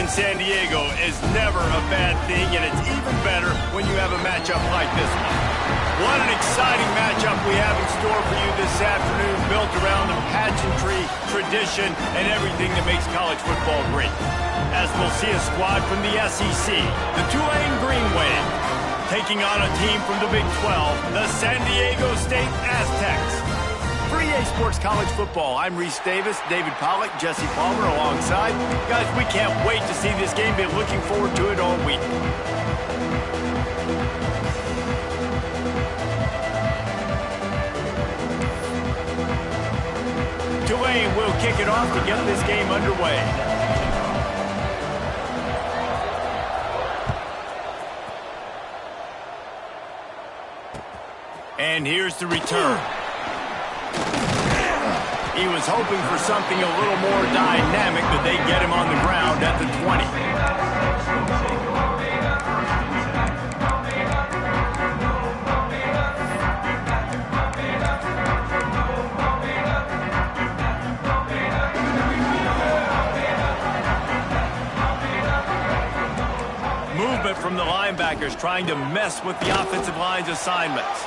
in San Diego is never a bad thing, and it's even better when you have a matchup like this one. What an exciting matchup we have in store for you this afternoon, built around the pageantry, tradition, and everything that makes college football great. As we'll see a squad from the SEC, the Tulane Green Wave, taking on a team from the Big 12, the San Diego State Aztecs. For EA Sports College Football, I'm Reese Davis, David Pollack, Jesse Palmer alongside. Guys, we can't wait to see this game. Been looking forward to it all week. Tulane will kick it off to get this game underway. And here's the return. He was hoping for something a little more dynamic, but they get him on the ground at the 20. Movement from the linebackers trying to mess with the offensive line's assignments.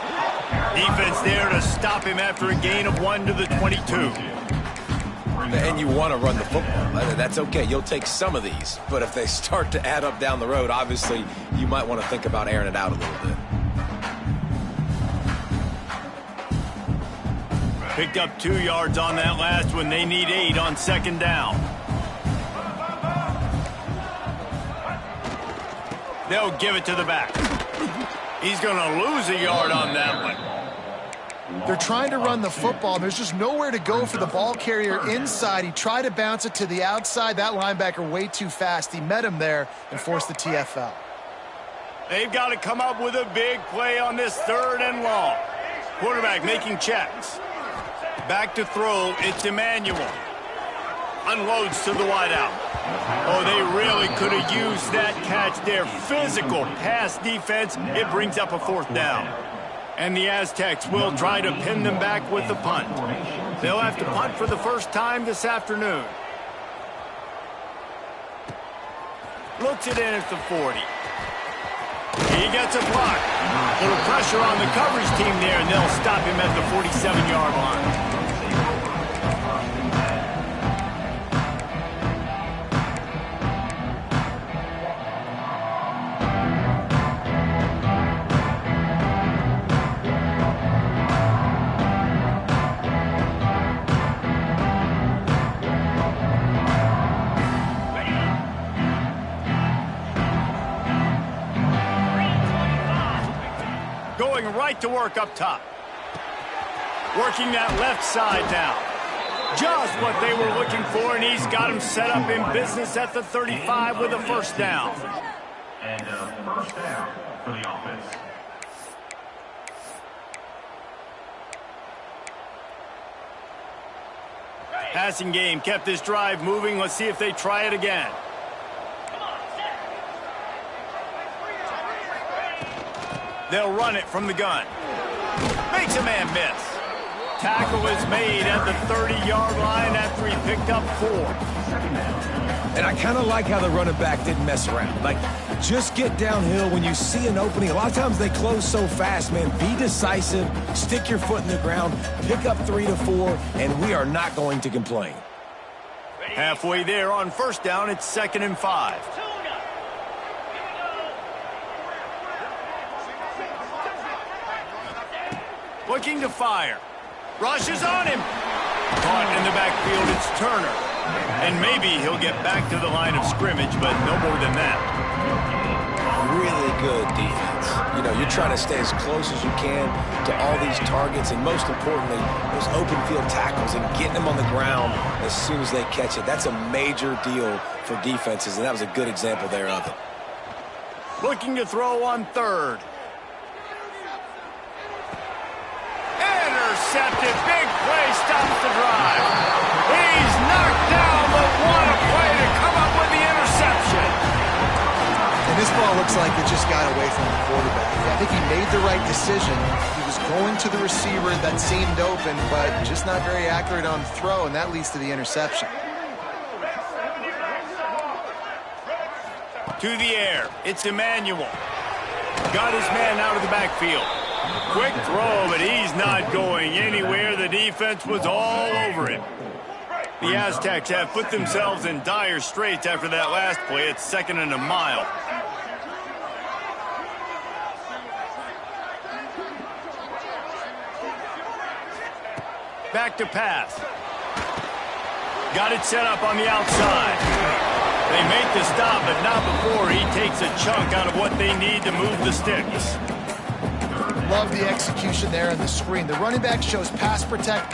Defense there to stop him after a gain of 1 to the 22. And you want to run the football. That's okay. You'll take some of these. But if they start to add up down the road, obviously, you might want to think about airing it out a little bit. Picked up 2 yards on that last one. They need 8 on second down. They'll give it to the back. He's going to lose a yard on that one. They're trying to run the football. There's just nowhere to go for the ball carrier inside. He tried to bounce it to the outside. That linebacker way too fast. He met him there and forced the TFL. They've got to come up with a big play on this 3rd and long. Quarterback making checks. Back to throw. It's Emmanuel. Unloads to the wideout. Oh, they really could have used that catch there. Physical pass defense. It brings up a 4th down. And the Aztecs will try to pin them back with the punt. They'll have to punt for the first time this afternoon. Looks it in at the 40. He gets a block. Little pressure on the coverage team there, and they'll stop him at the 47-yard line. Right to work up top. Working that left side now. Just what they were looking for, and he's got him set up in business at the 35 with a 1st down. And a 1st down for the offense. Passing game kept this drive moving. Let's see if they try it again. They'll run it from the gun. Makes a man miss. Tackle is made at the 30-yard line after he picked up 4. And I kind of like how the running back didn't mess around. Like, just get downhill when you see an opening. A lot of times they close so fast, man. Be decisive. Stick your foot in the ground. Pick up 3 to 4, and we are not going to complain. Halfway there on 1st down, it's 2nd and 5. Looking to fire. Rushes on him. Caught in the backfield, it's Turner. And maybe he'll get back to the line of scrimmage, but no more than that. Really good defense. You know, you're trying to stay as close as you can to all these targets, and most importantly, those open field tackles and getting them on the ground as soon as they catch it. That's a major deal for defenses, and that was a good example there of it. Looking to throw on 3rd. Intercepted. Big play stops the drive. He's knocked down, but what a play to come up with the interception. And this ball looks like it just got away from the quarterback. I think he made the right decision. He was going to the receiver that seemed open, but just not very accurate on the throw, and that leads to the interception. To the air. It's Emmanuel. Got his man out of the backfield. Quick throw, but he's not going anywhere. The defense was all over him. The Aztecs have put themselves in dire straits after that last play. It's 2nd and a mile. Back to pass. Got it set up on the outside. They make the stop, but not before he takes a chunk out of what they need to move the sticks. Love the execution there on the screen. The running back shows pass protect,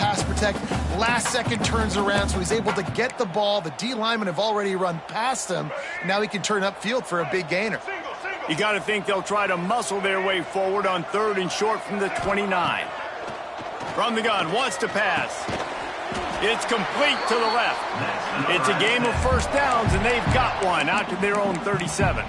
last second turns around, so he's able to get the ball. The D linemen have already run past him. Now he can turn upfield for a big gainer. You got to think they'll try to muscle their way forward on 3rd and short from the 29. From the gun, wants to pass. It's complete to the left. It's a game of first downs, and they've got one out to their own 37.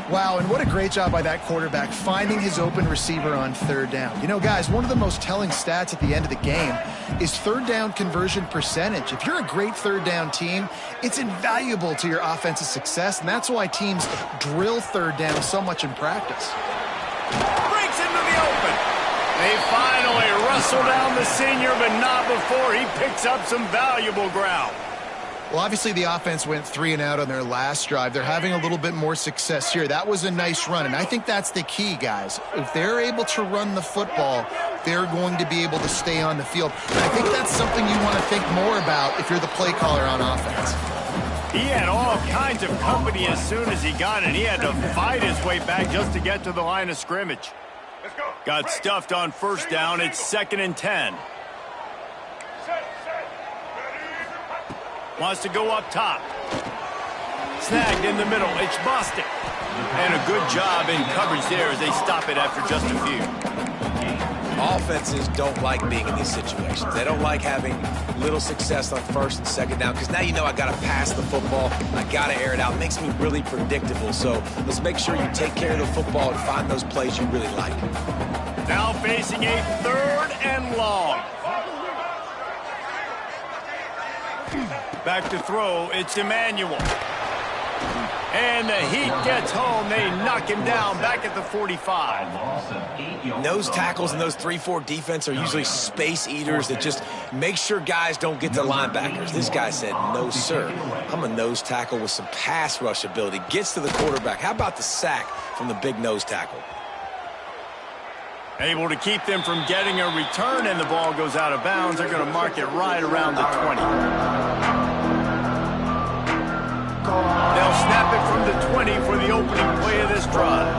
Wow, and what a great job by that quarterback finding his open receiver on 3rd down. You know, guys, one of the most telling stats at the end of the game is 3rd down conversion percentage. If you're a great 3rd down team, it's invaluable to your offensive success, and that's why teams drill 3rd down so much in practice. Breaks into the open. They finally wrestle down the senior, but not before he picks up some valuable ground. Well, obviously the offense went 3 and out on their last drive. They're having a little bit more success here. That was a nice run, and I think that's the key, guys. If they're able to run the football, they're going to be able to stay on the field. And I think that's something you want to think more about if you're the play caller on offense. He had all kinds of company as soon as he got it. He had to fight his way back just to get to the line of scrimmage. Got stuffed on 1st down. It's 2nd and 10. Wants to go up top. Snagged in the middle. It's Bostic. And a good job in coverage there as they stop it after just a few. Offenses don't like being in these situations. They don't like having little success on 1st and 2nd down because now you know I got to pass the football. I got to air it out. It makes me really predictable. So let's make sure you take care of the football and find those plays you really like. Now facing a 3rd and long. Back to throw, it's Emmanuel. And the heat gets home. They knock him down back at the 45. Nose tackles in those 3-4 defense are usually space eaters that just make sure guys don't get to linebackers. This guy said, no, sir. I'm a nose tackle with some pass rush ability. Gets to the quarterback. How about the sack from the big nose tackle? Able to keep them from getting a return, and the ball goes out of bounds. They're going to mark it right around the 20. They'll snap it from the 20 for the opening play of this drive.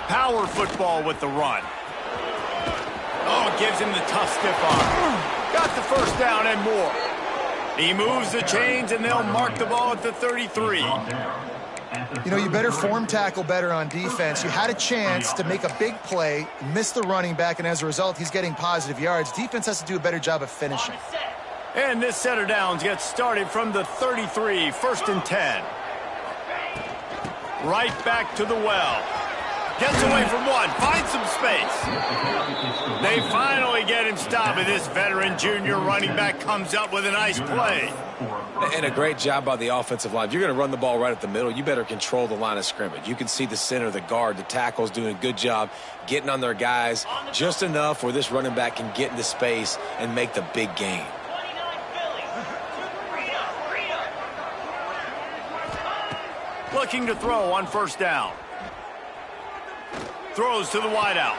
Power football with the run. Oh, gives him the tough stiff arm. Got the 1st down and more. He moves the chains, and they'll mark the ball at the 33. You know, you better form tackle better on defense. You had a chance to make a big play, miss the running back, and as a result, he's getting positive yards. Defense has to do a better job of finishing. And this set of downs gets started from the 33, 1st and 10. Right back to the well. Gets away from one, finds some space. They finally get him stopped, and this veteran junior running back comes up with a nice play. And a great job by the offensive line. If you're going to run the ball right at the middle, you better control the line of scrimmage. You can see the center, the guard, the tackle's doing a good job getting on their guys just enough where this running back can get into space and make the big gain. Looking to throw on 1st down. Throws to the wideout.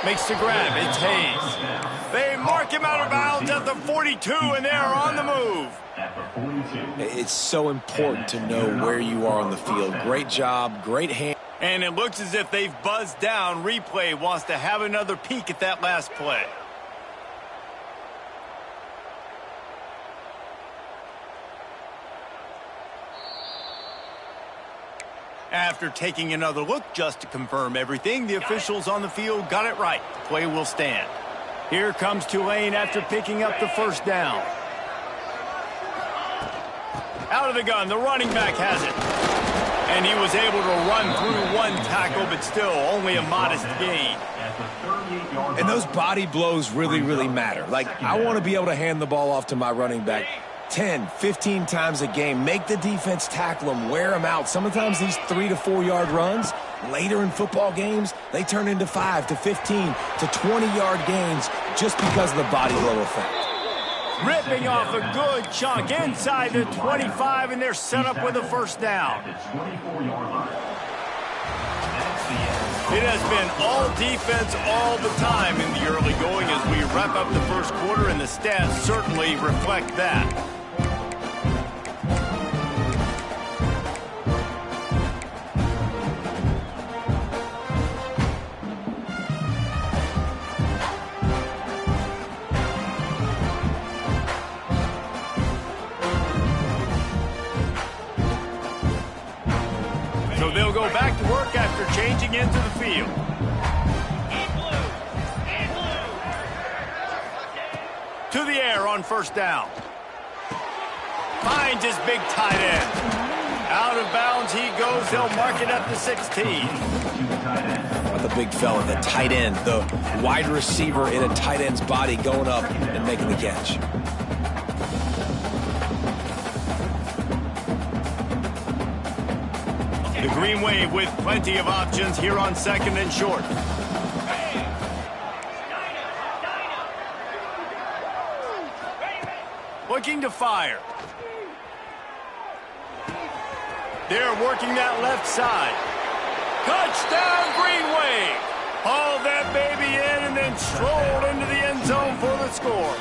Makes the grab. It's Hayes. They mark him out of bounds at the 42, and they are on the move. It's so important to know where you are on the field. Great job, great hand. And it looks as if they've buzzed down. Replay wants to have another peek at that last play. After taking another look just to confirm everything, the officials on the field got it right. The play will stand. Here comes Tulane after picking up the 1st down. Out of the gun, the running back has it. And he was able to run through one tackle, but still only a modest gain. And those body blows really, really matter. Like, I want to be able to hand the ball off to my running back 10, 15 times a game. Make the defense tackle them, wear them out. Sometimes these 3 to 4 yard runs, later in football games, they turn into 5 to 15 to 20-yard gains just because of the body blow effect. Ripping off a good chunk inside the 25, and they're set up with a first down. It has been all defense all the time in the early going as we wrap up the first quarter, and the stats certainly reflect that. So they'll go back to work after changing into the field. To the air on first down. Finds his big tight end. Out of bounds he goes. They'll mark it up to 16. The big fella, the tight end, the wide receiver in a tight end's body going up and making the catch. The Green Wave with plenty of options here on second and short. Looking to fire. They're working that left side. Touchdown, Green Wave. Haul that baby in and then stroll into the end zone for the score.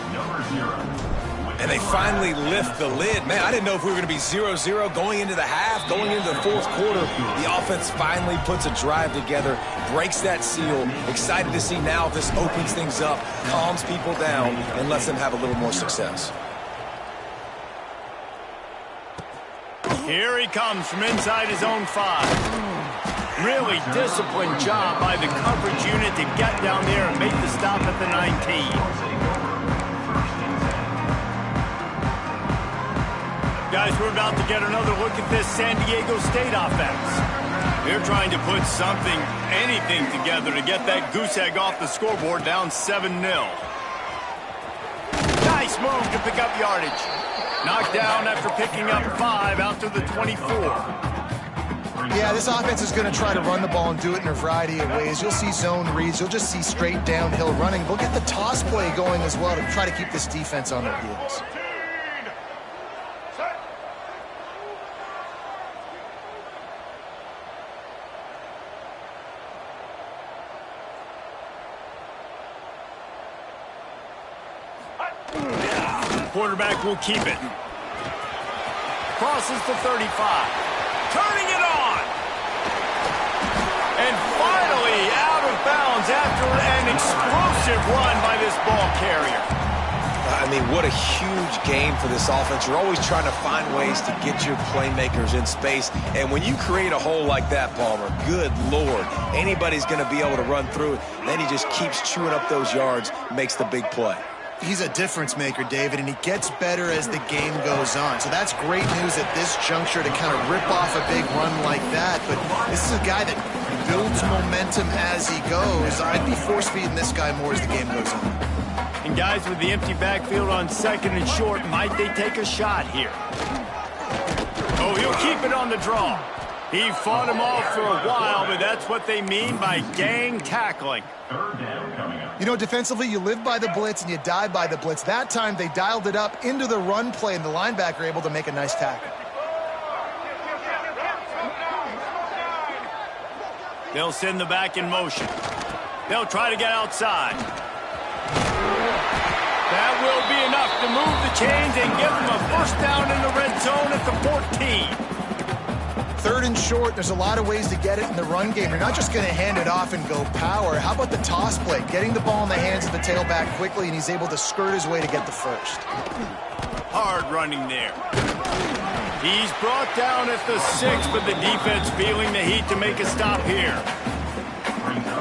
And they finally lift the lid. Man, I didn't know if we were going to be 0-0 going into the half, going into the fourth quarter. The offense finally puts a drive together, breaks that seal. Excited to see now if this opens things up, calms people down, and lets them have a little more success. Here he comes from inside his own 5. Really disciplined job by the coverage unit to get down there and make the stop at the 19. Guys, we're about to get another look at this San Diego State offense. They're trying to put something, anything together to get that goose egg off the scoreboard down 7-0. Nice move to pick up yardage. Knocked down after picking up 5 out to the 24. Yeah, this offense is going to try to run the ball and do it in a variety of ways. You'll see zone reads. You'll just see straight downhill running. We'll get the toss play going as well to try to keep this defense on their heels. Quarterback will keep it. Crosses the 35. Turning it on. And finally out of bounds after an explosive run by this ball carrier. I mean, what a huge game for this offense. You're always trying to find ways to get your playmakers in space. And when you create a hole like that, Palmer, good Lord, anybody's going to be able to run through it. Then he just keeps chewing up those yards, makes the big play. He's a difference maker, David, and he gets better as the game goes on. So that's great news at this juncture to kind of rip off a big run like that. But this is a guy that builds momentum as he goes. I'd be force-feeding this guy more as the game goes on. And guys, with the empty backfield on second and short, might they take a shot here? Oh, he'll keep it on the draw. He fought him off for a while, but that's what they mean by gang tackling. You know, defensively, you live by the blitz and you die by the blitz. That time, they dialed it up into the run play, and the linebacker able to make a nice tackle. They'll send the back in motion. They'll try to get outside. That will be enough to move the chains and give them a first down in the red zone at the 14. Third and short, there's a lot of ways to get it in the run game. You're not just going to hand it off and go power. How about the toss play? Getting the ball in the hands of the tailback quickly, and he's able to skirt his way to get the first. Hard running there. He's brought down at the 6, but the defense feeling the heat to make a stop here.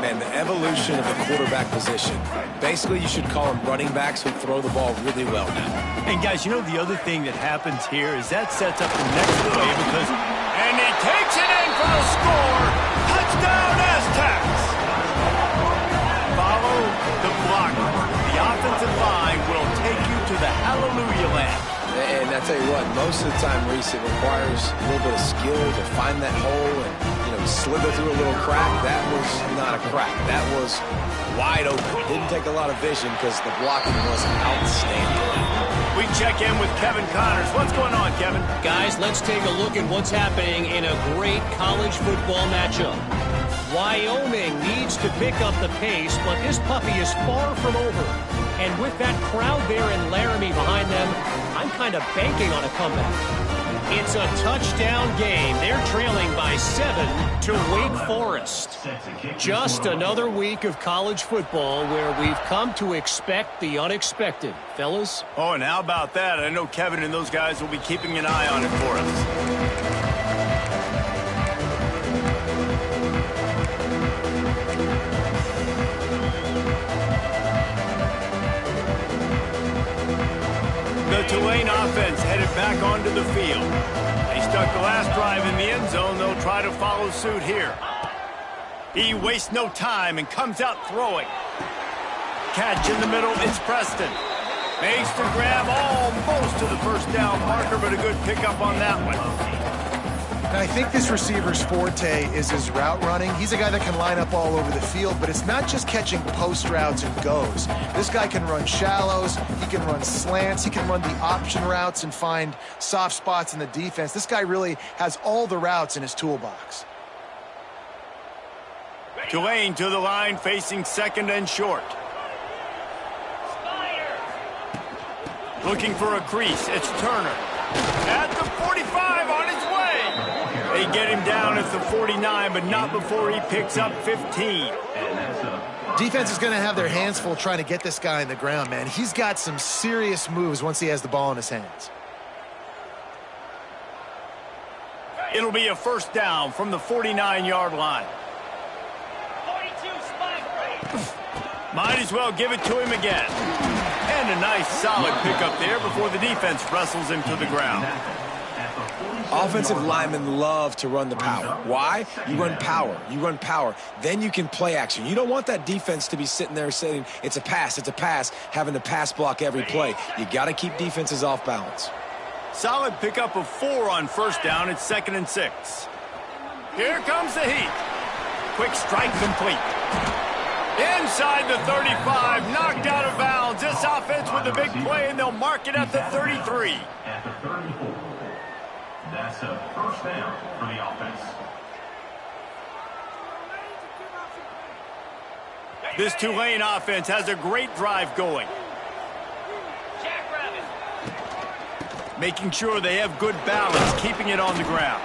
Man, the evolution of the quarterback position. Basically, you should call them running backs who throw the ball really well now. And guys, you know the other thing that happens here is that sets up the next play because... And he takes it in for the score. Touchdown, Aztecs. Follow the block. The offensive line will take you to the hallelujah land. And And I tell you what, most of the time, Reese, it requires a little bit of skill to find that hole and, slither through a little crack. That was not a crack. That was wide open. Didn't take a lot of vision because the blocking was outstanding. We check in with Kevin Connors. What's going on, Kevin? Guys, let's take a look at what's happening in a great college football matchup. Wyoming needs to pick up the pace, but this puppy is far from over. And with that crowd there in Laramie behind them, I'm kind of banking on a comeback. It's a touchdown game. They're trailing by 7 to Wake Forest. Just another week of college football where we've come to expect the unexpected. Fellas? Oh, and how about that? I know Kevin and those guys will be keeping an eye on it for us. The Tulane offense headed back onto the field. They stuck the last drive in the end zone. They'll try to follow suit here. He wastes no time and comes out throwing. Catch in the middle, it's Preston. Makes the grab almost to the first down marker, but a good pickup on that one. And I think this receiver's forte is his route running. He's a guy that can line up all over the field, but it's not just catching post routes and goes. This guy can run shallows, he can run slants, he can run the option routes and find soft spots in the defense. This guy really has all the routes in his toolbox. Tulane to the line, facing second and short. Looking for a crease, it's Turner. At the 45, on his way. They get him down at the 49, but not before he picks up 15. Defense is going to have their hands full trying to get this guy in the ground, man. He's got some serious moves once he has the ball in his hands. It'll be a first down from the 49-yard line. Might as well give it to him again. And a nice solid pickup there before the defense wrestles him to the ground. Offensive linemen love to run the power. Why? You run power. You run power. Then you can play action. You don't want that defense to be sitting there saying, it's a pass, having to pass block every play. You got to keep defenses off balance. Solid pickup of 4 on first down. It's 2nd and 6. Here comes the heat. Quick strike complete. Inside the 35, knocked out of bounds. This offense with a big play, and they'll mark it at the 33. At the 34. That's a first down for the offense. This Tulane offense has a great drive going. Making sure they have good balance, keeping it on the ground.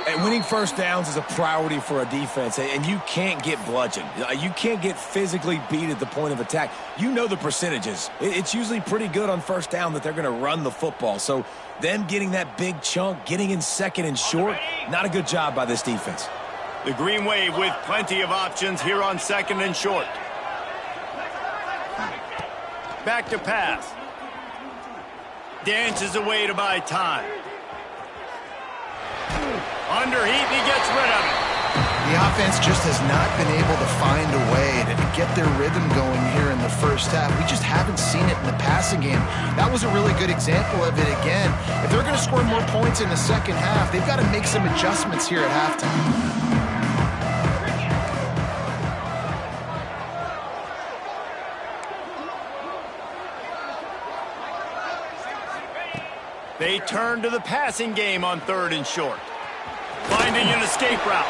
And winning first downs is a priority for a defense, and you can't get bludgeoned. You can't get physically beat at the point of attack. You know the percentages. It's usually pretty good on first down that they're going to run the football. So them getting that big chunk, getting in second and short, not a good job by this defense. The Green Wave with plenty of options here on 2nd and short. Back to pass. Dances away to buy time. Under heat, he gets rid of it. The offense just has not been able to find a way to get their rhythm going here in the first half. We just haven't seen it in the passing game. That was a really good example of it again. If they're going to score more points in the second half, they've got to make some adjustments here at halftime. They turn to the passing game on 3rd and short. Finding an escape route.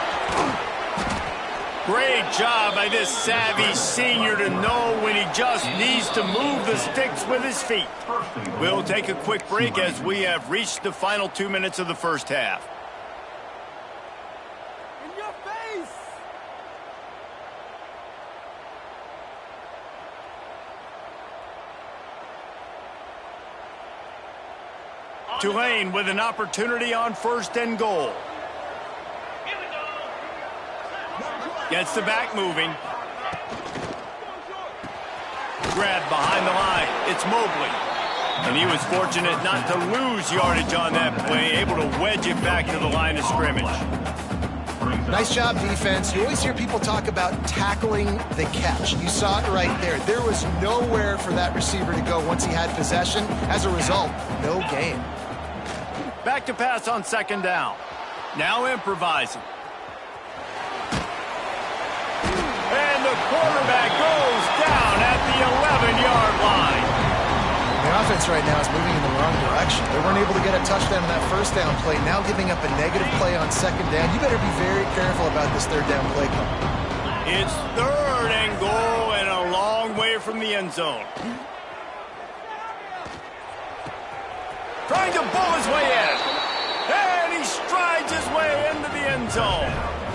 Great job by this savvy senior to know when he just needs to move the sticks with his feet. We'll take a quick break as we have reached the final 2 minutes of the first half. In your face! Tulane with an opportunity on 1st and goal. Gets the back moving. Grab behind the line. It's Mobley. And he was fortunate not to lose yardage on that play, able to wedge it back to the line of scrimmage. Brings Nice job, defense. You always hear people talk about tackling the catch. You saw it right there. There was nowhere for that receiver to go once he had possession. As a result, no gain. Back to pass on second down. Now improvising. And the quarterback goes down at the 11-yard line. The offense right now is moving in the wrong direction. They weren't able to get a touchdown on that first down play. Now giving up a negative play on second down. You better be very careful about this third down play call. It's third and goal and a long way from the end zone. Trying to bull his way in. And he strides his way into the end zone.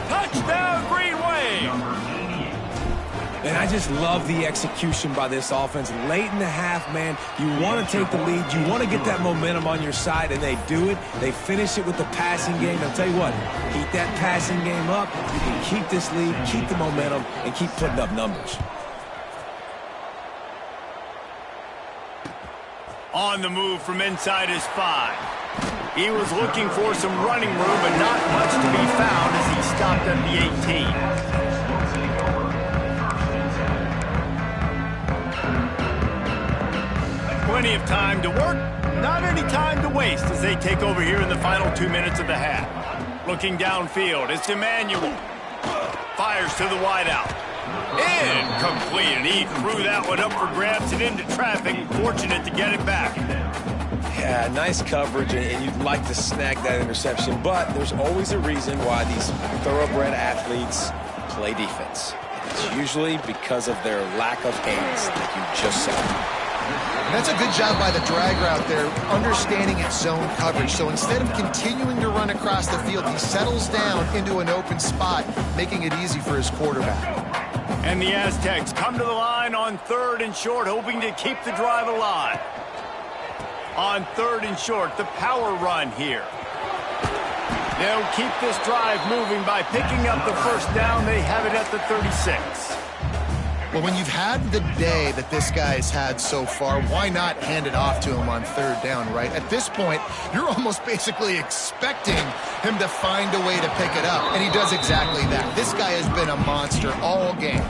Touchdown, Green Wave. And I just love the execution by this offense. Late in the half, man, you want to take the lead. You want to get that momentum on your side, and they do it. They finish it with the passing game. I'll tell you what, keep that passing game up. You can keep this lead, keep the momentum, and keep putting up numbers. On the move from inside his 5. He was looking for some running room, but not much to be found as he stopped at the 18. Plenty of time to work, not any time to waste as they take over here in the final 2 minutes of the half. Looking downfield, it's Emmanuel. Fires to the wideout. Incomplete, and he threw that one up for grabs and into traffic. Fortunate to get it back. Yeah, nice coverage, and you'd like to snag that interception, but there's always a reason why these thoroughbred athletes play defense. It's usually because of their lack of hands, like you just said. And that's a good job by the drag route there, understanding its zone coverage. So instead of continuing to run across the field, he settles down into an open spot, making it easy for his quarterback. And the Aztecs come to the line on third and short, hoping to keep the drive alive. On third and short, the power run here. They'll keep this drive moving by picking up the first down. They have it at the 36. Well, when you've had the day that this guy's had so far, why not hand it off to him on third down, right? At this point, you're almost basically expecting him to find a way to pick it up, and he does exactly that. This guy has been a monster all game.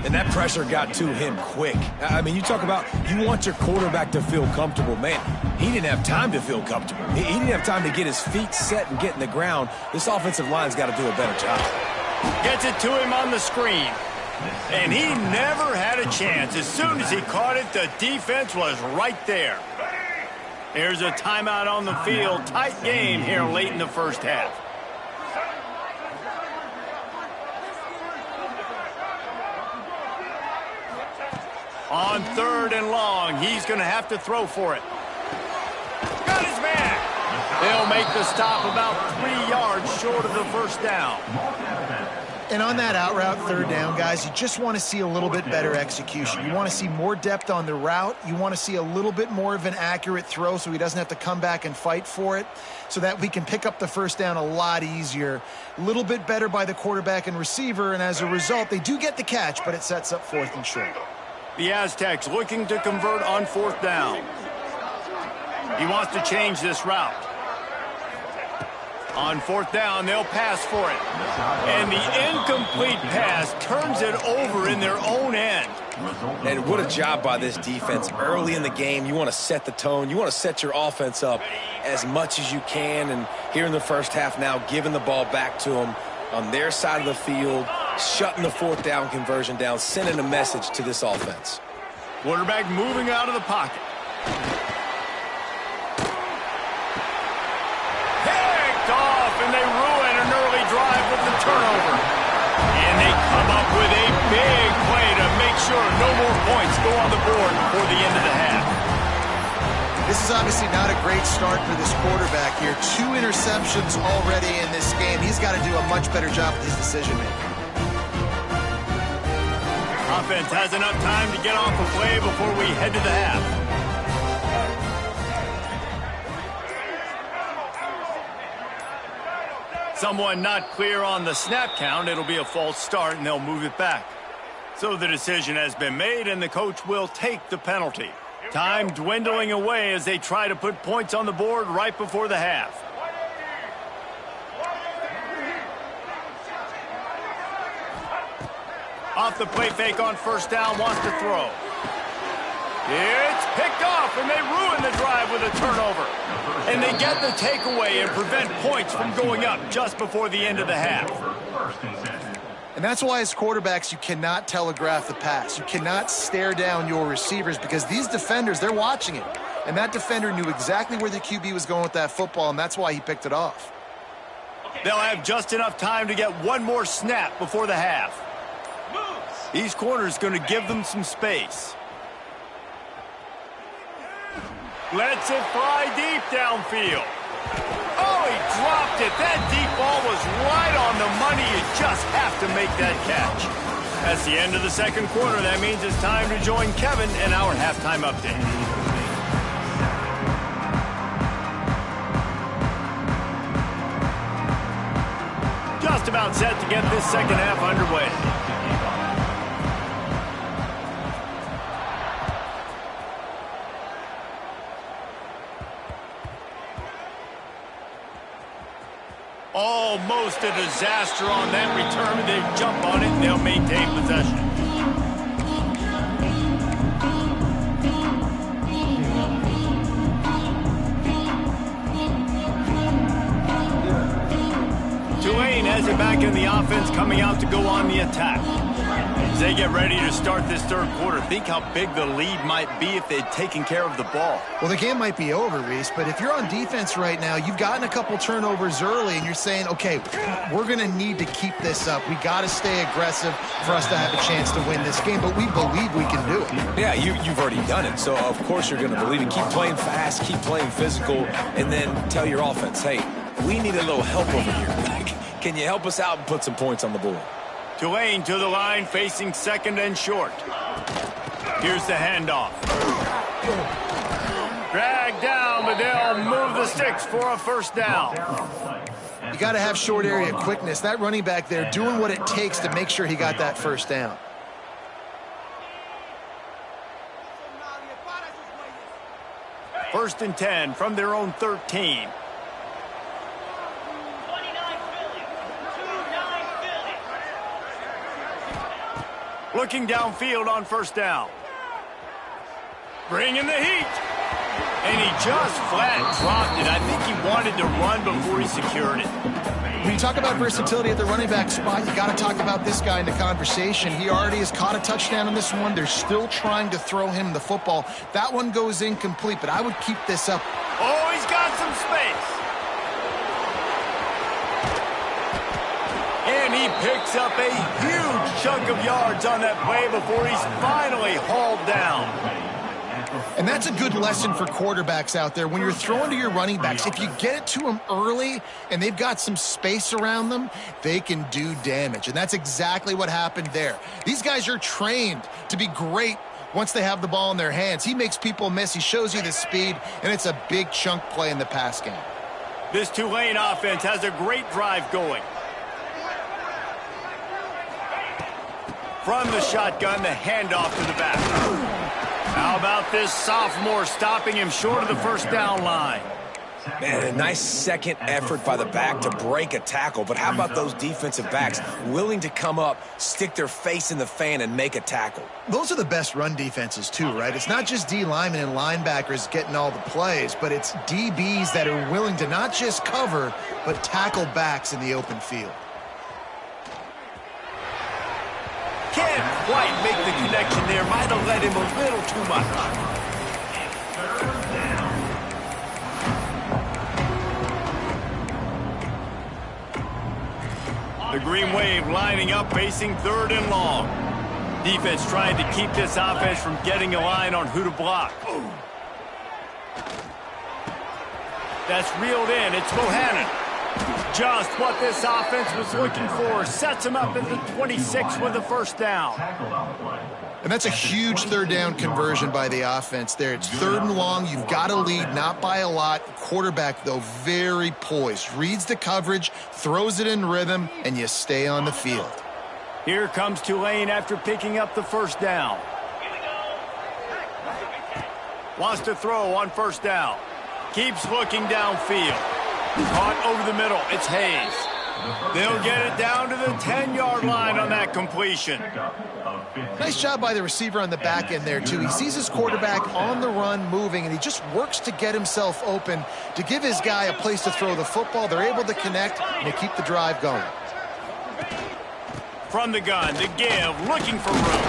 And that pressure got to him quick. I mean, you talk about you want your quarterback to feel comfortable. Man, he didn't have time to feel comfortable. He didn't have time to get his feet set and get in the ground. This offensive line's got to do a better job. Gets it to him on the screen. And he never had a chance. As soon as he caught it, the defense was right there. There's a timeout on the field. Tight game here late in the first half. On third and long, he's going to have to throw for it. Got his man. They'll make the stop about 3 yards short of the first down. And on that out route, third down, guys, you just want to see a little bit better execution. You want to see more depth on the route. You want to see a little bit more of an accurate throw so he doesn't have to come back and fight for it, so that we can pick up the first down a lot easier. A little bit better by the quarterback and receiver, and as a result, they do get the catch, but it sets up fourth and short. The Aztecs looking to convert on fourth down. He wants to change this route. On fourth down, they'll pass for it. And the incomplete pass turns it over in their own end. And what a job by this defense. Early in the game, you want to set the tone. You want to set your offense up as much as you can. And here in the first half now, giving the ball back to them on their side of the field, shutting the fourth down conversion down, sending a message to this offense. Quarterback moving out of the pocket. And they ruin an early drive with the turnover. And they come up with a big play to make sure no more points go on the board before the end of the half. This is obviously not a great start for this quarterback here. 2 interceptions already in this game. He's got to do a much better job with his decision-making. Offense has enough time to get off a play before we head to the half. Someone not clear on the snap count. It'll be a false start, and they'll move it back. So the decision has been made, and the coach will take the penalty. Time dwindling away as they try to put points on the board right before the half. Off the play fake on first down, wants to throw. It's picked off, and they ruin the drive with a turnover. And they get the takeaway and prevent points from going up just before the end of the half. And that's why as quarterbacks, you cannot telegraph the pass. You cannot stare down your receivers because these defenders, they're watching it. And that defender knew exactly where the QB was going with that football, and that's why he picked it off. They'll have just enough time to get one more snap before the half. These corners going to give them some space. Lets it fly deep downfield. Oh, he dropped it. That deep ball was right on the money. You just have to make that catch. That's the end of the second quarter. That means it's time to join Kevin in our halftime update. Just about set to get this second half underway. Almost a disaster on that return. They jump on it and they'll maintain possession. Tulane has it back in the offense, coming out to go on the attack. As they get ready to start this third quarter, think how big the lead might be if they'd taken care of the ball. Well, the game might be over, Reese, but if you're on defense right now, you've gotten a couple turnovers early, and you're saying, okay, we're going to need to keep this up. We got to stay aggressive for us to have a chance to win this game, but we believe we can do it. Yeah, you've already done it, so of course you're going to believe it. Keep playing fast, keep playing physical, and then tell your offense, hey, we need a little help over here. Can you help us out and put some points on the board? Tulane to the line, facing second and short. Here's the handoff. Drag down, but they'll move the sticks for a first down. You got to have short area quickness. That running back there doing what it takes to make sure he got that first down. First and 10 from their own 13. Looking downfield on first down. Bringing the heat. And he just flat dropped it. I think he wanted to run before he secured it. When you talk about versatility at the running back spot, you got to talk about this guy in the conversation. He already has caught a touchdown on this one. They're still trying to throw him the football. That one goes incomplete, but I would keep this up. Oh, he's got some space. And he picks up a huge chunk of yards on that play before he's finally hauled down. And that's a good lesson for quarterbacks out there. When you're throwing to your running backs, if you get it to them early and they've got some space around them, they can do damage. And that's exactly what happened there. These guys are trained to be great once they have the ball in their hands. He makes people miss. He shows you the speed, and it's a big chunk play in the pass game. This Tulane offense has a great drive going. From the shotgun, the handoff to the back. How about this sophomore stopping him short of the first down line? Man, a nice second effort by the back to break a tackle. But how about those defensive backs willing to come up, stick their face in the fan, and make a tackle? Those are the best run defenses, too, right? It's not just D linemen and linebackers getting all the plays, but it's DBs that are willing to not just cover, but tackle backs in the open field. Can't quite make the connection there. Might have let him a little too much. The Green Wave lining up, facing third and long. Defense trying to keep this offense from getting a line on who to block. That's reeled in. It's Bohannon. Just what this offense was looking for. Sets him up at the 26 with a first down. And that's a huge third down conversion by the offense there. It's third and long. You've got to lead, not by a lot. Quarterback, though, very poised. Reads the coverage, throws it in rhythm, and you stay on the field. Here comes Tulane after picking up the first down. Wants to throw on first down. Keeps looking downfield. Caught over the middle. It's Hayes. They'll get it down to the 10-yard line on that completion. Nice job by the receiver on the back end there, too. He sees his quarterback on the run moving, and he just works to get himself open to give his guy a place to throw the football. They're able to connect, and they keep the drive going. From the gun to give, looking for room.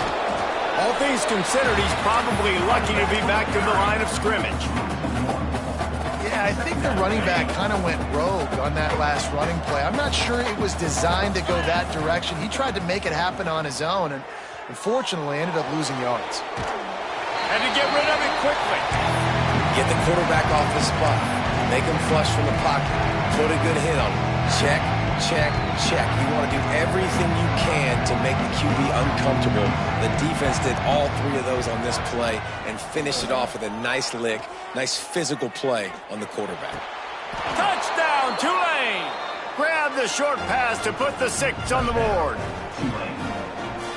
All things considered, he's probably lucky to be back to the line of scrimmage. Yeah, I think the running back kind of went rogue on that last running play. I'm not sure it was designed to go that direction. He tried to make it happen on his own, and unfortunately ended up losing yards. Had to get rid of it quickly. Get the quarterback off his spot. Make him flush from the pocket. Put a good hit on him. Check, check, check. You want to do everything you can to make the QB uncomfortable. The defense did all three of those on this play and finished it off with a nice lick, nice physical play on the quarterback. Touchdown, Tulane! Grab the short pass to put the 6 on the board.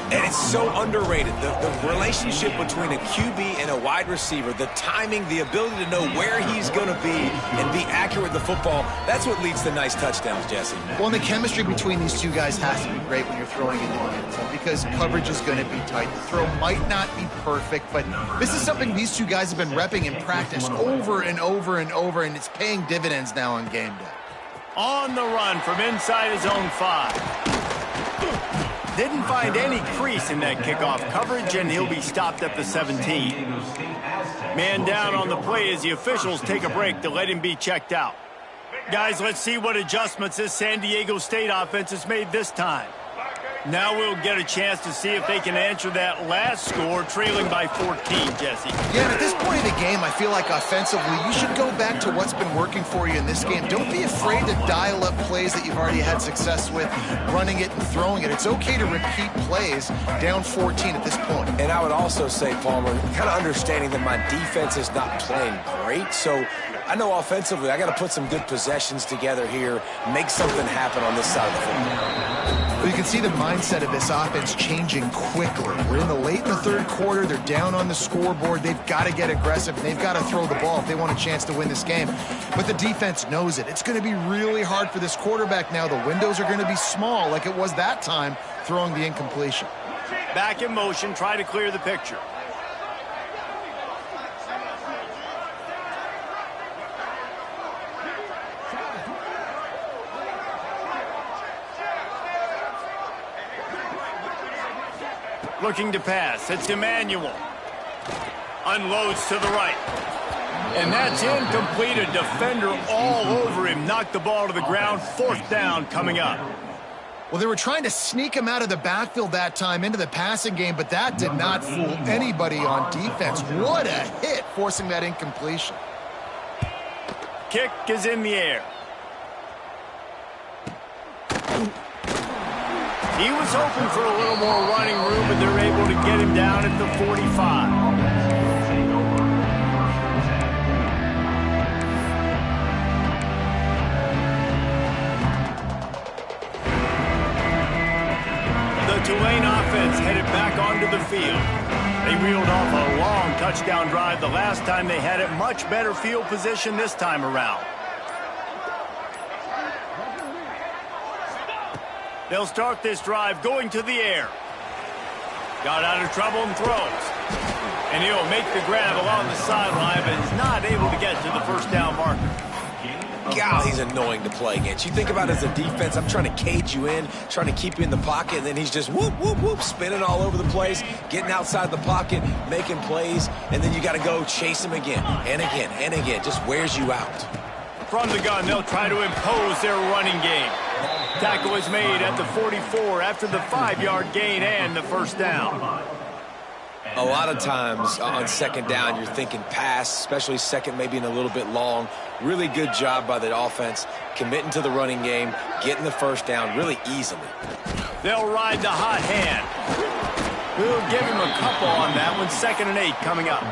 And it's so underrated. The relationship between a QB and a wide receiver, the timing, the ability to know where he's going to be and be accurate with the football, that's what leads to nice touchdowns, Jesse. Well, and the chemistry between these two guys has to be great when you're throwing into the end zone because coverage is going to be tight. The throw might not be perfect, but this is something these two guys have been repping in practice over and over and over, and it's paying dividends now on game day. On the run from inside his own 5. Didn't find any crease in that kickoff coverage, and he'll be stopped at the 17. Man down on the play as the officials take a break to let him be checked out. Guys, let's see what adjustments this San Diego State offense has made this time. Now we'll get a chance to see if they can answer that last score, trailing by 14, Jesse. Yeah, and at this point of the game, I feel like offensively, you should go back to what's been working for you in this game. Don't be afraid to dial up plays that you've already had success with, running it and throwing it. It's okay to repeat plays down 14 at this point. And I would also say, Palmer, kind of understanding that my defense is not playing great, so I know offensively I got to put some good possessions together here, make something happen on this side of the football. Well, you can see the mindset of this offense changing quickly. We're in the late in the third quarter. They're down on the scoreboard. They've got to get aggressive. They've got to throw the ball if they want a chance to win this game. But the defense knows it. It's going to be really hard for this quarterback now. The windows are going to be small like it was that time throwing the incompletion. Back in motion, try to clear the picture. Looking to pass. It's Emmanuel. Unloads to the right. And that's incomplete. A defender all over him. Knocked the ball to the ground. 4th down coming up. Well, they were trying to sneak him out of the backfield that time into the passing game, but that did not fool anybody on defense. What a hit, forcing that incompletion. Kick is in the air. He was hoping for a little more running room, but they're able to get him down at the 45. The Tulane offense headed back onto the field. They reeled off a long touchdown drive the last time they had it. Much better field position this time around. They'll start this drive going to the air. Got out of trouble and throws. And he'll make the grab along the sideline, but is not able to get to the 1st down marker. God, he's annoying to play against. You think about it as a defense, I'm trying to cage you in, trying to keep you in the pocket, and then he's just whoop, whoop, whoop, spinning all over the place, getting outside the pocket, making plays, and then you got to go chase him again and again and again. Just wears you out. From the gun, they'll try to impose their running game. Tackle is made at the 44 after the 5-yard gain and the 1st down. A lot of times on 2nd down, you're thinking pass, especially 2nd, maybe in a little bit long. Really good job by the offense, committing to the running game, getting the 1st down really easily. They'll ride the hot hand. We'll give him a couple on that one. 2nd and 8 coming up.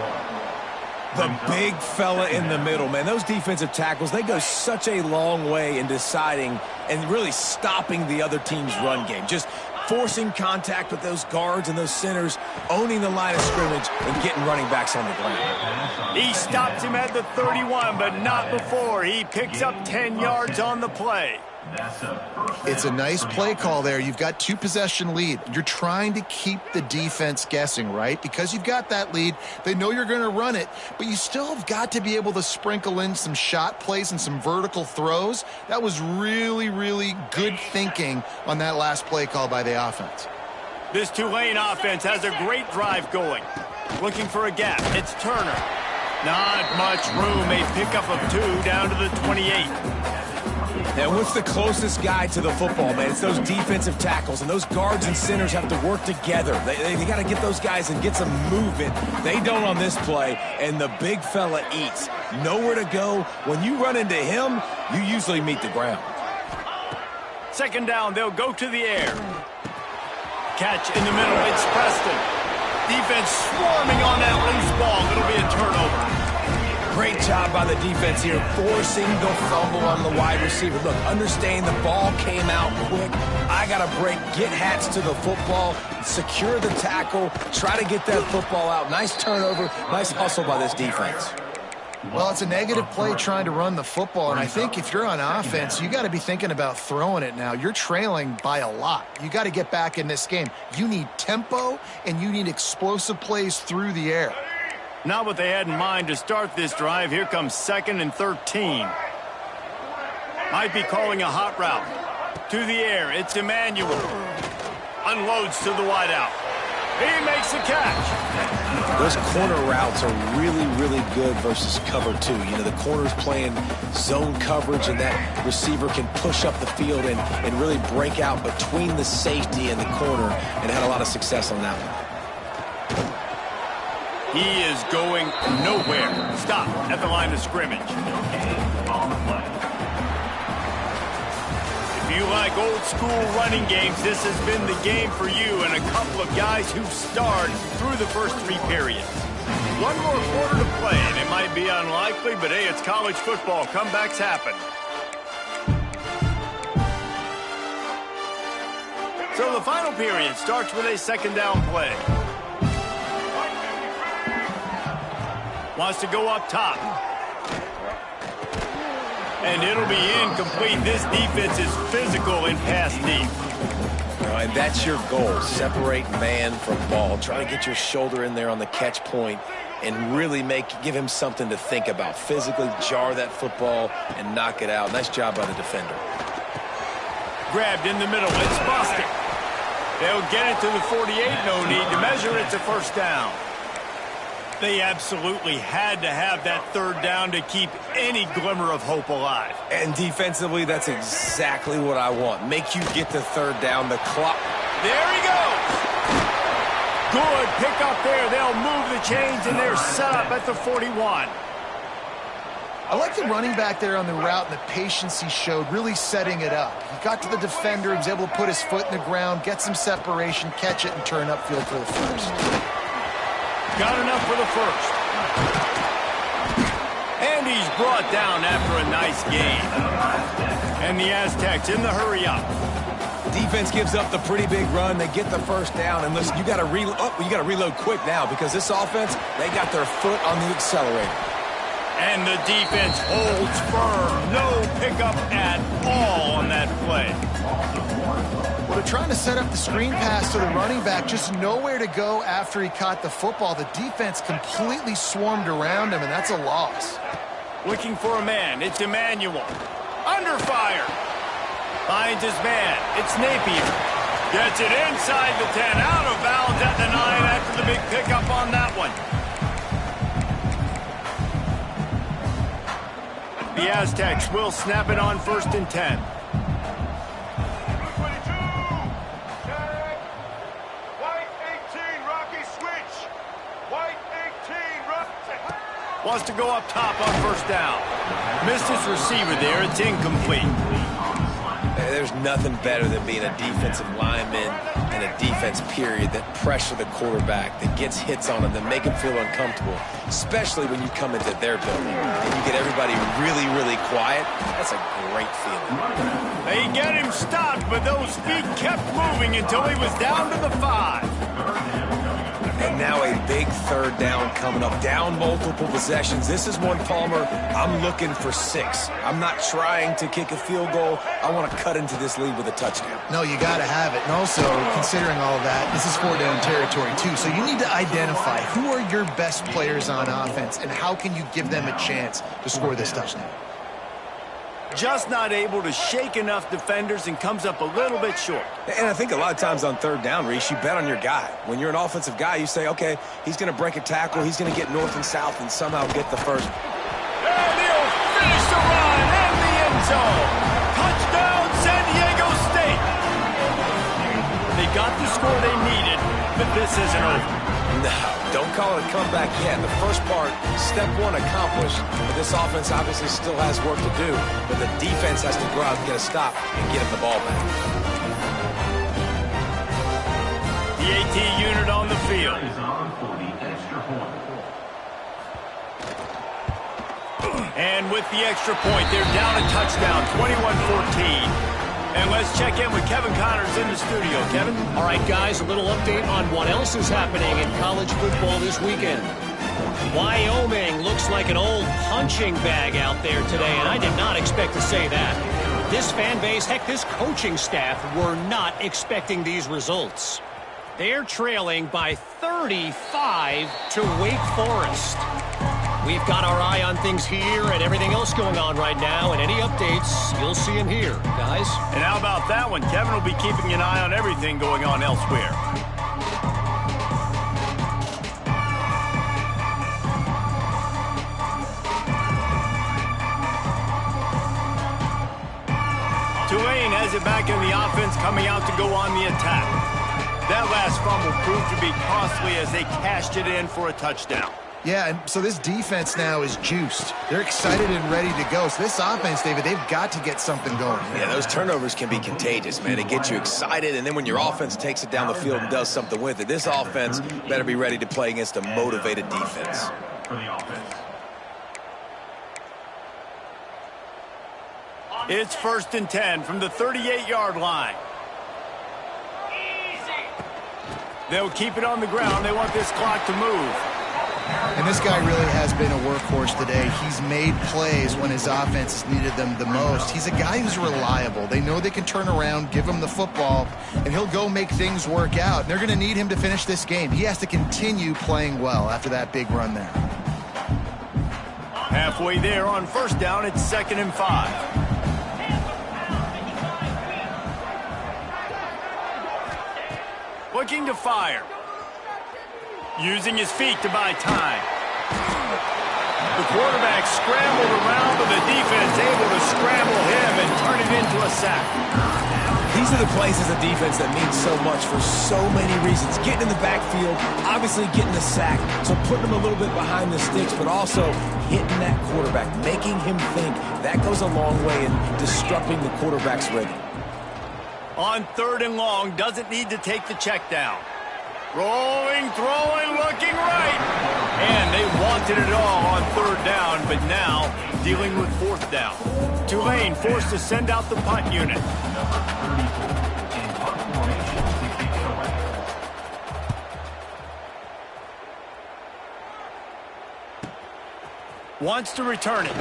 The big fella in the middle, man. Those defensive tackles, they go such a long way in deciding and really stopping the other team's run game. Just forcing contact with those guards and those centers, owning the line of scrimmage, and getting running backs on the ground. He stops him at the 31, but not before. He picks up 10 yards on the play. That's a first down. It's a nice play call there. You've got 2-possession lead. You're trying to keep the defense guessing, right? Because you've got that lead, they know you're going to run it, but you still have got to be able to sprinkle in some shot plays and some vertical throws. That was really, really good thinking on that last play call by the offense. This Tulane offense has a great drive going. Looking for a gap. It's Turner. Not much room. A pickup of 2 down to the 28. And what's the closest guy to the football, man? It's those defensive tackles, and those guards and centers have to work together. They got to get those guys and get some movement. They don't on this play, and the big fella eats. Nowhere to go. When you run into him, you usually meet the ground. Second down, they'll go to the air. Catch in the middle. It's Preston. Defense swarming on that loose ball. It'll be a turnover. Great job by the defense here, forcing the fumble on the wide receiver. Look, understand the ball came out quick. I got to break, get hats to the football, secure the tackle, try to get that football out. Nice turnover, nice hustle by this defense. Well, it's a negative play trying to run the football, and I think if you're on offense, you got to be thinking about throwing it now. You're trailing by a lot. You got to get back in this game. You need tempo, and you need explosive plays through the air. Not what they had in mind to start this drive. Here comes 2nd and 13. Might be calling a hot route. To the air, it's Emmanuel. Unloads to the wideout. He makes the catch. Those corner routes are really, really good versus cover 2. You know, the corner's playing zone coverage, and that receiver can push up the field and really break out between the safety and the corner, and had a lot of success on that one. He is going nowhere. Stop at the line of scrimmage. If you like old school running games, this has been the game for you and a couple of guys who starred through the first 3 periods. One more quarter to play, and it might be unlikely, but hey, it's college football. Comebacks happen. So the final period starts with a 2nd down play. Wants to go up top. And it'll be incomplete. This defense is physical and pass deep. And that's your goal. Separate man from ball. Try to get your shoulder in there on the catch point and really give him something to think about. Physically jar that football and knock it out. Nice job by the defender. Grabbed in the middle. It's busted. They'll get it to the 48. No need to measure. It's a first down. They absolutely had to have that 3rd down to keep any glimmer of hope alive. And defensively, that's exactly what I want. Make you get the 3rd down, the clock. There he goes. Good pick up there. They'll move the chains, and they're set up at the 41. I like the running back there on the route and the patience he showed, really setting it up. He got to the defender, he was able to put his foot in the ground, get some separation, catch it, and turn upfield for the first. Got enough for the first. And he's brought down after a nice gain. And the Aztecs in the hurry up. Defense gives up the pretty big run. They get the first down. And listen, you got to reload quick now because this offense, they got their foot on the accelerator. And the defense holds firm. No pickup at all on that play. Well, they're trying to set up the screen pass to the running back, just nowhere to go after he caught the football. The defense completely swarmed around him, and that's a loss. Looking for a man. It's Emmanuel. Under fire. Finds his man. It's Napier. Gets it inside the 10. Out of bounds at the 9 after the big pickup on that one. The Aztecs will snap it on 1st and 10. Wants to go up top on 1st down. Missed his receiver there. It's incomplete. There's nothing better than being a defensive lineman in a defense period that pressure the quarterback, that gets hits on him, that make him feel uncomfortable, especially when you come into their building and you get everybody really, really quiet. That's a great feeling. They get him stopped, but those feet kept moving until he was down to the 5. And now a big third down coming up. Down multiple possessions. This is one, Palmer, I'm looking for 6. I'm not trying to kick a field goal. I want to cut into this lead with a touchdown. No, you got to have it. And also, considering all of that, this is 4-down territory too. So you need to identify who are your best players on offense and how can you give them a chance to score this touchdown. Just not able to shake enough defenders and comes up a little bit short. And I think a lot of times on third down, Reese, you bet on your guy. When you're an offensive guy, you say, okay, he's going to break a tackle, he's going to get north and south and somehow get the first. And he'll finish the run in the end zone. Touchdown, San Diego State. They got the score they needed, but this isn't over. No, don't call it a comeback yet. The first part, step 1 accomplished. But this offense obviously still has work to do. But the defense has to go out and get a stop and get him the ball back. The AT unit on the field. Is on for the extra point. And with the extra point, they're down a touchdown, 21-14. And let's check in with Kevin Connors in the studio. Kevin? All right, guys, a little update on what else is happening in college football this weekend. Wyoming looks like an old punching bag out there today, and I did not expect to say that. This fan base, heck, this coaching staff were not expecting these results. They're trailing by 35 to Wake Forest. We've got our eye on things here and everything else going on right now, and any updates, you'll see them here, guys. And how about that one? Kevin will be keeping an eye on everything going on elsewhere. Tulane has it back in the offense, coming out to go on the attack. That last fumble proved to be costly as they cashed it in for a touchdown. Yeah, and so this defense now is juiced. They're excited and ready to go. So this offense, David, they've got to get something going. Yeah, those turnovers can be contagious, man. They get you excited, and then when your offense takes it down the field and does something with it, this offense better be ready to play against a motivated defense. For the offense. It's 1st and 10 from the 38-yard line. They'll keep it on the ground. They want this clock to move. And this guy really has been a workhorse today. He's made plays when his offense has needed them the most. He's a guy who's reliable. They know they can turn around, give him the football, and he'll go make things work out. And they're going to need him to finish this game. He has to continue playing well after that big run there. Halfway there on 1st down, it's 2nd and 5. Looking to fire. Using his feet to buy time. The quarterback scrambled around, but the defense able to scramble him and turn it into a sack. These are the plays as a defense that mean so much for so many reasons. Getting in the backfield, obviously getting the sack, so putting him a little bit behind the sticks, but also hitting that quarterback, making him think. That goes a long way in disrupting the quarterback's rhythm. On 3rd and long, doesn't need to take the check down. Rolling, throwing, looking right. And they wanted it all on 3rd down, but now dealing with 4th down. Tulane forced to send out the punt unit. Wants to return it.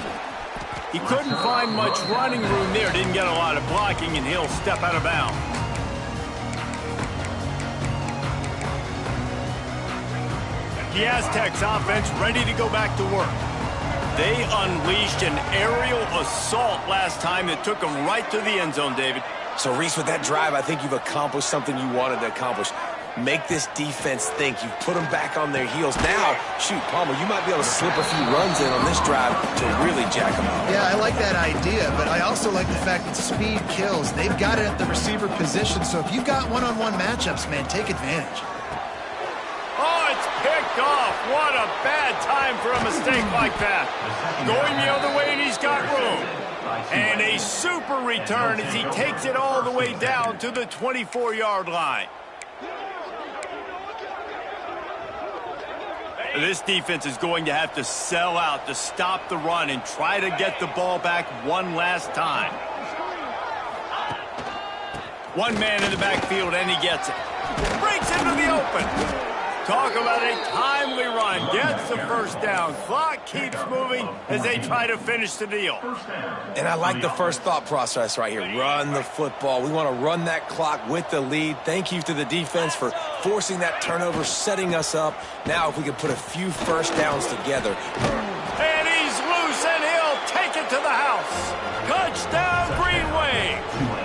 He couldn't find much running room there. Didn't get a lot of blocking, and he'll step out of bounds. The Aztecs offense ready to go back to work. They unleashed an aerial assault last time that took them right to the end zone, David. So, Reese, with that drive, I think you've accomplished something you wanted to accomplish. Make this defense think. You've put them back on their heels. Now, shoot, Palmer, you might be able to slip a few runs in on this drive to really jack them up. Yeah, I like that idea, but I also like the fact that speed kills. They've got it at the receiver position, so if you've got one-on-one matchups, man, take advantage. Oh, it's picked off. What a bad time for a mistake like that. Going the other way, and he's got room. And a super return as he takes it all the way down to the 24-yard line. This defense is going to have to sell out to stop the run and try to get the ball back one last time. One man in the backfield, and he gets it. Breaks into the open. Talk about a timely run. Gets the first down. Clock keeps moving as they try to finish the deal. And I like the first thought process right here. Run the football. We want to run that clock with the lead. Thank you to the defense for forcing that turnover, setting us up. Now if we can put a few first downs together. And he's loose, and he'll take it to the house. Touchdown, Green Wave.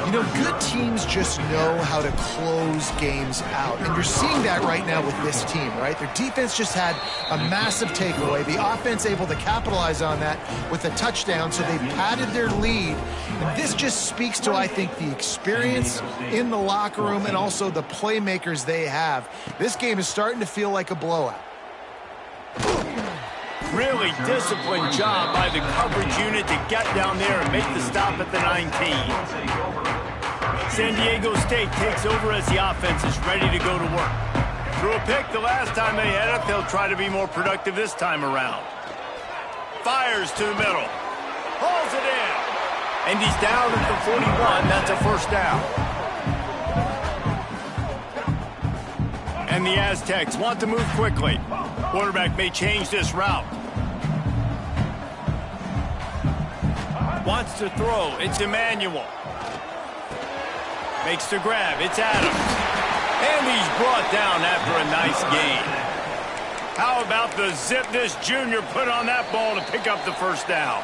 You know, good teams just know how to close games out. And you're seeing that right now with this team, right? Their defense just had a massive takeaway. The offense able to capitalize on that with a touchdown, so they've padded their lead. And this just speaks to, I think, the experience in the locker room and also the playmakers they have. This game is starting to feel like a blowout. Really disciplined job by the coverage unit to get down there and make the stop at the 19. San Diego State takes over as the offense is ready to go to work. Threw a pick the last time they had it. They'll try to be more productive this time around. Fires to the middle. Hauls it in. And he's down at the 41. That's a first down. And the Aztecs want to move quickly. Quarterback may change this route. Wants to throw. It's Emmanuel. Makes the grab. It's Adams. And he's brought down after a nice gain. How about the zip this junior put on that ball to pick up the first down?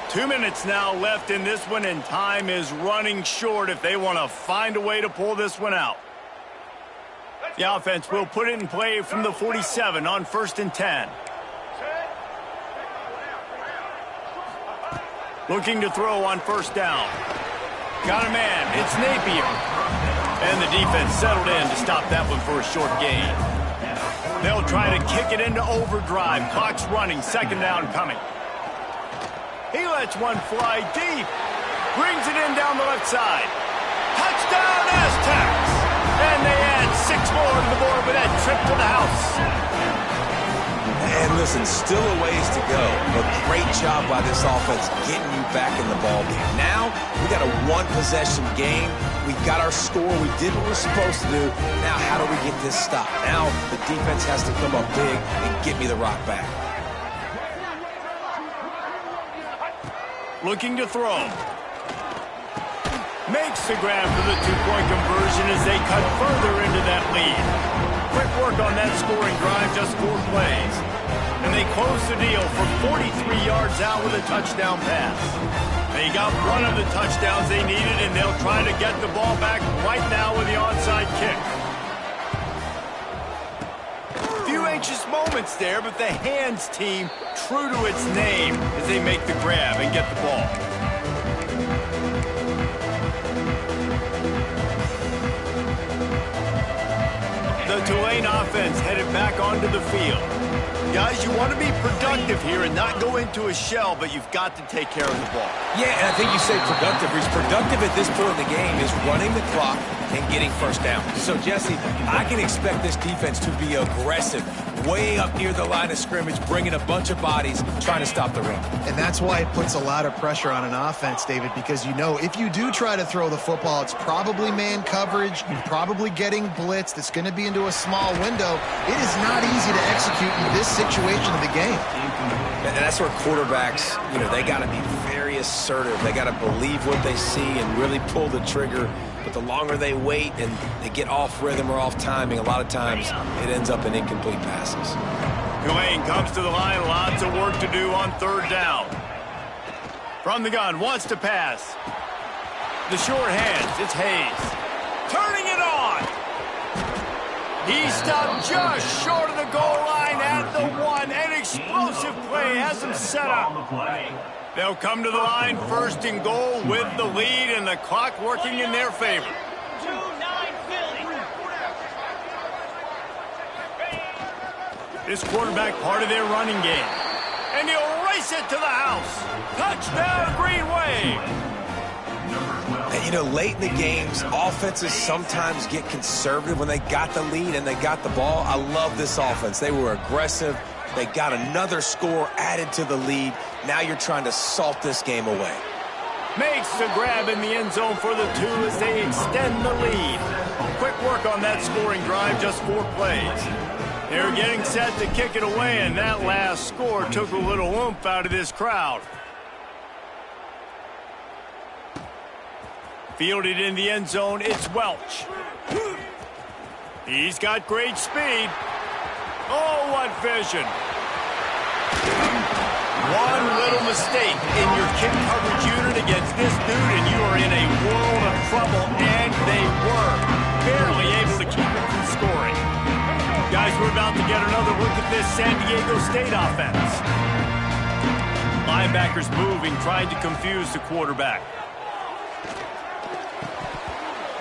2 minutes now left in this one, and time is running short if they want to find a way to pull this one out. The offense will put it in play from the 47 on 1st and 10. Looking to throw on first down. Got a man. It's Napier. And the defense settled in to stop that one for a short gain. They'll try to kick it into overdrive. Clock's running. Second down coming. He lets one fly deep. Brings it in down the left side. Touchdown, Aztecs! And they add 6 more to the board with that trip to the house. And listen, still a ways to go, but great job by this offense getting you back in the ballgame. Now, we got a one-possession game. We got our score. We did what we're supposed to do. Now, how do we get this stopped? Now, the defense has to come up big and get me the rock back. Looking to throw. Makes the grab for the two-point conversion as they cut further into that lead. Quick work on that scoring drive, just 4 plays. And they close the deal for 43 yards out with a touchdown pass. They got one of the touchdowns they needed, and they'll try to get the ball back right now with the onside kick. Few anxious moments there, but the hands team true to its name as they make the grab and get the ball. The Tulane offense headed back onto the field. Guys, you want to be productive here and not go into a shell, but you've got to take care of the ball. Yeah, and I think you say productive. He's productive at this point in the game is running the clock and getting first down. So, Jesse, I can expect this defense to be aggressive, way up near the line of scrimmage, bringing a bunch of bodies, trying to stop the run. And that's why it puts a lot of pressure on an offense, David, because you know if you do try to throw the football, it's probably man coverage. You're probably getting blitzed. It's going to be into a small window. It is not easy to execute in this situation of the game. And that's where quarterbacks, they got to be very assertive. They got to believe what they see and really pull the trigger. But the longer they wait and they get off rhythm or off timing, a lot of times it ends up in incomplete passes. Tulane comes to the line. Lots of work to do on 3rd down. From the gun, wants to pass. The short hands, it's Hayes. Turning it on. He stopped just short of the goal line at the 1. An explosive play has him set up. They'll come to the line 1st and goal with the lead and the clock working in their favor. This quarterback part of their running game. And he'll race it to the house. Touchdown, Green Wave. And, late in the games, offenses sometimes get conservative when they got the lead and they got the ball. I love this offense. They were aggressive. They got another score added to the lead. Now you're trying to salt this game away. Makes the grab in the end zone for the 2 as they extend the lead. Quick work on that scoring drive, just 4 plays. They're getting set to kick it away, and that last score took a little oomph out of this crowd. Fielded in the end zone, it's Welch. He's got great speed. Oh, what vision. One little mistake in your kick coverage unit against this dude, and you are in a world of trouble, and they were barely able to keep it from scoring. Guys, we're about to get another look at this San Diego State offense. Linebackers moving, trying to confuse the quarterback.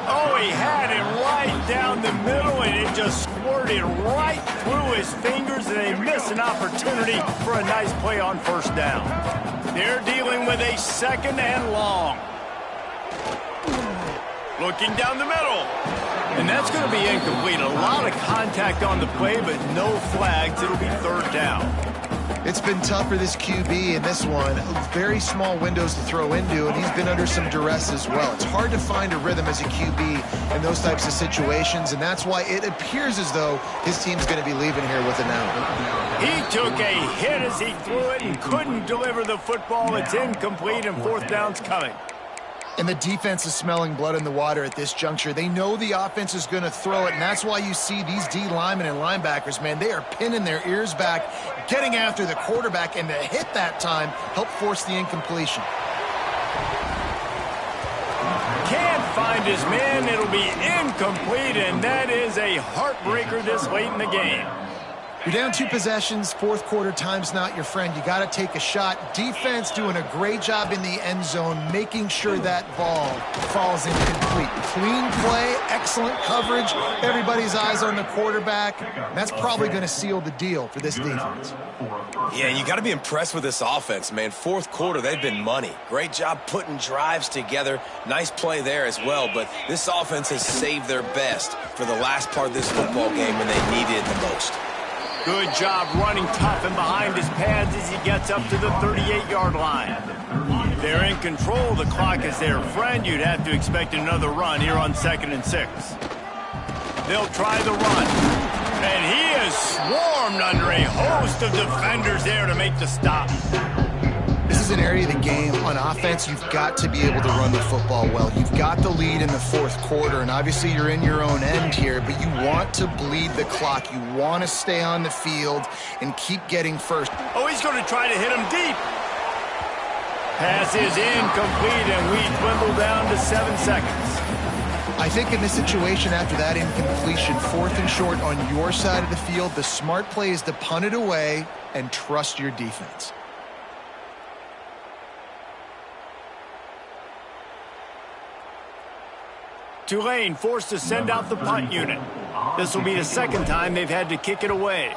Oh, he had him right down the middle, and it just squirted right through his fingers, and they miss an opportunity for a nice play on first down. They're dealing with a 2nd and long. Looking down the middle. And that's going to be incomplete. A lot of contact on the play, but no flags. It'll be 3rd down. It's been tough for this QB in this one. Very small windows to throw into, and he's been under some duress as well. It's hard to find a rhythm as a QB in those types of situations, and that's why it appears as though his team's going to be leaving here with an out. He took a hit as he threw it and couldn't deliver the football. It's incomplete, and 4th down's coming. And the defense is smelling blood in the water at this juncture. They know the offense is going to throw it, and that's why you see these D linemen and linebackers, man, they are pinning their ears back, getting after the quarterback, and the hit that time helped force the incompletion. Can't find his man. It'll be incomplete, and that is a heartbreaker this late in the game. You're down 2 possessions, 4th quarter, time's not your friend. You got to take a shot. Defense doing a great job in the end zone, making sure that ball falls incomplete. Clean play, excellent coverage, everybody's eyes on the quarterback. That's probably going to seal the deal for this defense. Yeah, you got to be impressed with this offense, man. 4th quarter, they've been money. Great job putting drives together. Nice play there as well, but this offense has saved their best for the last part of this football game when they needed it the most. Good job running tough and behind his pads as he gets up to the 38-yard line. They're in control. The clock is their friend. You'd have to expect another run here on 2nd and 6. They'll try the run. And he is swarmed under a host of defenders there to make the stop. This is an area of the game on offense you've got to be able to run the football well. You've got the lead in the 4th quarter, and obviously you're in your own end here, but you want to bleed the clock. You want to stay on the field and keep getting first. Oh, he's going to try to hit him deep. Pass is incomplete, and we dwindle down to 7 seconds. I think in this situation after that incompletion, 4th and short on your side of the field, the smart play is to punt it away and trust your defense. Tulane forced to send out the punt unit. This will be the 2nd time they've had to kick it away.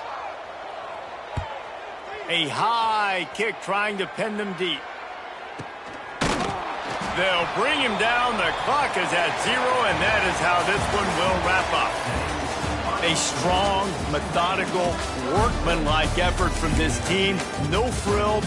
A high kick trying to pin them deep. They'll bring him down. The clock is at 0, and that is how this one will wrap up. A strong, methodical, workmanlike effort from this team. No frill,